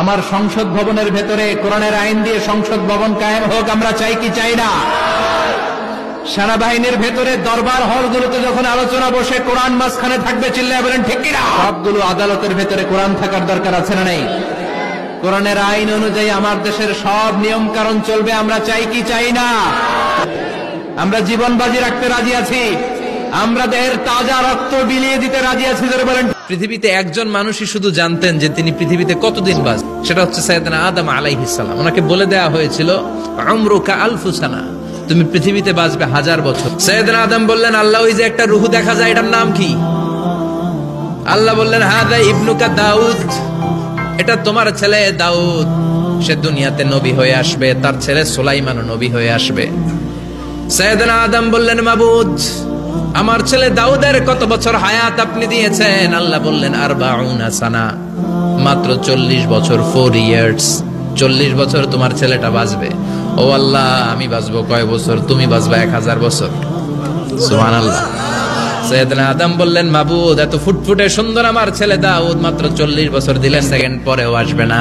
আমার সংসদ ভবনের ভেতরে কোরআনের আইন দিয়ে সংসদ ভবন কায়েম হোক, আমরা চাই কি চাই না? সেনাবাহিনীর ভেতরে দরবার হলগুলোতে যখন আলোচনা বসে কোরআন মাঝখানে থাকবে, চিল্লায় বলেন ঠিক কিনা? সবগুলো আদালতের ভেতরে কোরআন থাকার দরকার আছে না নেই? কোরআনের আইন অনুযায়ী আমার দেশের সব নিয়ম কারণ চলবে, আমরা চাই কি চাই না? আমরা জীবন বাজি রাখতে রাজি আছি, আমরা দেহের তাজা রক্ত বিলিয়ে দিতে রাজি আছি। বলেন পৃথিবীতে একজন মানুষই শুধু জানতেন যে তিনি পৃথিবীতে কতদিন বাঁচবেন, সেটা হচ্ছে সাইয়েদনা আদম আলাইহিস সালাম। ওনাকে বলে দেয়া হয়েছিল উমরুকা আলফু সানা, তুমি পৃথিবীতে বাঁচবে 1000 বছর। সাইয়েদনা আদম বললেন, আল্লাহ ওই যে একটা রূহ দেখা যায়, এটার নাম কি? আল্লাহ বললেন, হাদা ইবনুকা দাউদ, এটা তোমার ছেলে দাউদ, সে দুনিয়াতে নবী হয়ে আসবে, তার ছেলে সুলাইমানও নবী হয়ে আসবে। সাইয়েদনা আদম বললেন, মাবুদ আমার ছেলে দাউদের কত বছর হায়াত আপনি দিয়েছেন? আল্লাহ বললেন, 40 সানা, মাত্র 40 বছর, 4 ইয়ার্স, 40 বছর তোমার ছেলেটা বাঁচবে। ও আল্লাহ, আমি বাঁচবো কয় বছর? তুমি বাঁচবা 1000 বছর। সুবহানাল্লাহ। সাইয়েদনা আদম বললেন, মাবুদ এত ফুটফুটে সুন্দর আমার ছেলে দাউদ মাত্র 40 বছর দিলে, সেকেন্ড পরেও আসবে না।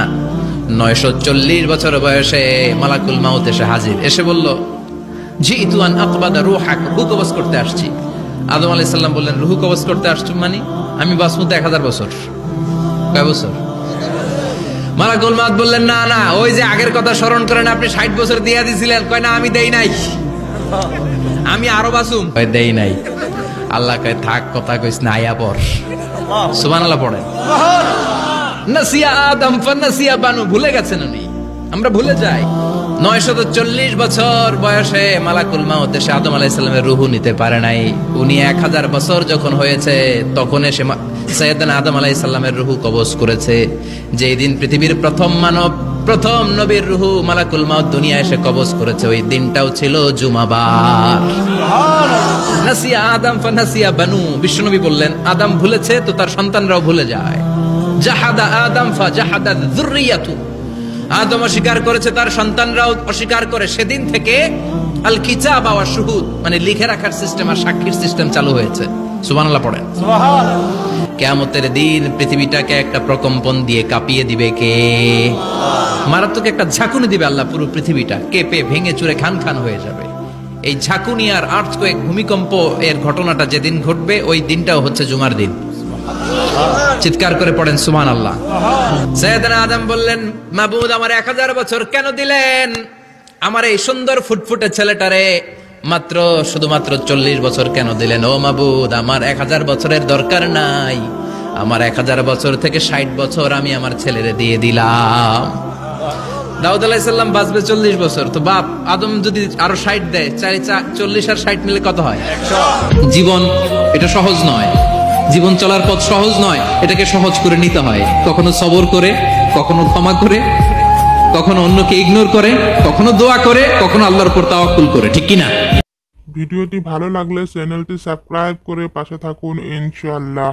940 বছর বয়সে মালাকুল মাউত এসে হাজির, এসে বলল, জিতু আন আকবাদা রূহাক, রূহ কবজ করতে আসছি। আদম আলাইহিস সালাম বললেন, রূহ কবজ করতে আসছো মানে? আমি বাঁচবো তো 1000 বছর। কয় বছর? মালাকুল মাউত বললেন, না না, ওই যে আগের কথা স্মরণ করেন, আপনি 60 বছর দিয়া দিছিলেন। কয় না, আমি দেই নাই, আমি আরো বাঁচুম। কয় দেই নাই। আল্লাহ কয়, থাক, কথা কইস না, আয়া পর। সুবহানাল্লাহ পড়েন। নাসিয়া আদম ফানাসিয়া বানু, ভুলে গেছেন উনি, আমরা ভুলে যাই। 940 বছর বয়সে মালাকুল মাউত এসে আদম আলাইহিস সালামের রূহ নিতে পারে নাই। উনি 1000 বছর যখন হয়েছে তখন এসে সাইয়েদনা আদম আলাইহিস সালামের রূহ কবজ করেছে। যেই দিন পৃথিবীর প্রথম মানব, প্রথম নবীর রূহ মালাকুল মাউত দুনিয়া এসে কবজ করেছে, ওই দিনটাও ছিল জুমাবার। নাসিয়া আদম ফানাসিয়া বানু, বিশ্বনবী বললেন, আদম ভুলেছে তো তার সন্তানরাও ভুলে যায়। জাহাদা আদম ফাজাহাদা যুররিয়াতু, আদম অস্বীকার করেছে, তার সন্তানরাও অস্বীকার করে। সেদিন থেকে আল কিতাব ওয়া শুহুদ, মানে লিখে রাখার সিস্টেম আর সাক্ষীর সিস্টেম চালু হয়েছে। সুবহানাল্লাহ পড়েন। সুবহানাল্লাহ। কিয়ামতের দিন পৃথিবীটাকে একটা প্রকম্পন দিয়ে কাঁপিয়ে দিবে কে? মারাত্মক একটা ঝাঁকুনি দিবে আল্লাহ, পুরো পৃথিবীটা কেঁপে ভেঙে চুরে খান খান হয়ে যাবে। এই ঝাঁকুনি আর আর্থকোয়েক, ভূমিকম্প এর ঘটনাটা যেদিন ঘটবে, ওই দিনটাও হচ্ছে জুমার দিন। চিৎকার করে পড়েন সুবহানাল্লাহ। সাইয়েদনা আদম বললেন, মাবুদ আমার 1000 বছর কেন দিলেন? আমার এই সুন্দর ফুটফুটে ছেলেটারে মাত্র শুধুমাত্র 40 বছর কেন দিলেন? ও মাবুদ, আমার 1000 বছরের দরকার নাই, আমার 1000 বছর থেকে 60 বছর আমি আমার ছেলেরে দিয়ে দিলাম। দাউদ আলাইহিস সালাম বাঁচবে 40 বছর, তো বাপ আদম যদি আরো 60 দেয়, 40 আর 60 মিলে কত হয়? 100। জীবন এটা সহজ নয়, জীবন চলার পথ সহজ নয়, এটাকে সহজ করে নিতে হয়। কখনো সবর করে, কখনো ক্ষমা করে, কখনো অন্যকে ইগনোর করে, কখনো দোয়া করে, কখনো আল্লাহর উপর তাওয়াক্কুল করে, ঠিক কিনা? ভিডিওটি ভালো লাগলে চ্যানেলটি সাবস্ক্রাইব করে পাশে থাকুন ইনশাআল্লাহ।